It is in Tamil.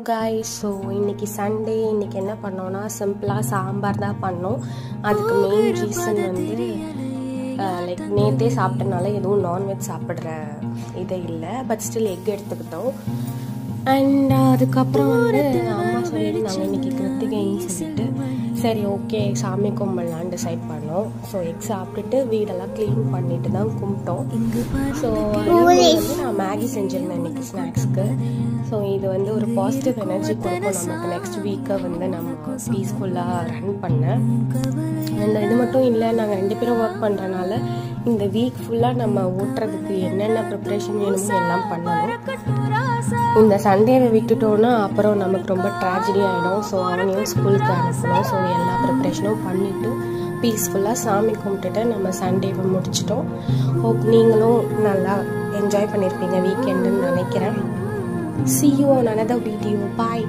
guys, so இன்னைக்கு சண்டே. இன்னைக்கு என்ன பண்ணோம்னா சிம்பிளாக சாம்பார் தான் பண்ணோம். அதுக்கு மெயின் ரீசன் வந்து லைக் நேற்றே சாப்பிட்டனால எதுவும் நான்வெஜ் சாப்பிட்ற இதே இல்லை, பட் ஸ்டில் எக் எடுத்துக்கிட்டோம். அண்ட் அதுக்கப்புறம் வந்து அம்மா சொல்லியிருந்தாங்க இன்னைக்கு கிருத்திகைன்னு சொல்லிட்டு, சரி ஓகே சாமி கும்பிடலான்னு டிசைட் பண்ணோம். ஸோ எக் சாப்பிட்டுட்டு வீடெல்லாம் க்ளீன் பண்ணிட்டு தான் கும்பிட்டோம். ஸோ வந்து நான் மேகி செஞ்சுருந்தேன் இன்னைக்கு ஸ்நாக்ஸ்க்கு. ஸோ இது வந்து ஒரு பாசிட்டிவ் எனர்ஜி கொடுக்கும் நமக்கு. நெக்ஸ்ட் வீக்கை வந்து நமக்கு பீஸ்ஃபுல்லாக ரன் பண்ணேன். அண்ட் இது மட்டும் இல்லை, நாங்கள் 2 பேரும் ஒர்க் பண்ணுறனால இந்த வீக் ஃபுல்லாக நம்ம ஓட்டுறதுக்கு என்னென்ன ப்ரிப்ரேஷன் வேணுமோ எல்லாம் பண்ணணும். இந்த சண்டேவை விட்டுட்டோன்னா அப்புறம் நமக்கு ரொம்ப ட்ராஜடி ஆகிடும். ஸோ அவனையும் ஸ்கூலுக்கு அனுப்பணும். ஸோ எல்லா ப்ரிப்ரேஷனும் பண்ணிவிட்டு பீஸ்ஃபுல்லாக சாமி கும்பிட்டுட்டு நம்ம சண்டேவை முடிச்சிட்டோம். ஹோப் நீங்களும் நல்லா என்ஜாய் பண்ணியிருப்பீங்க வீக்கெண்டுன்னு நினைக்கிறேன். See you on another video. Bye.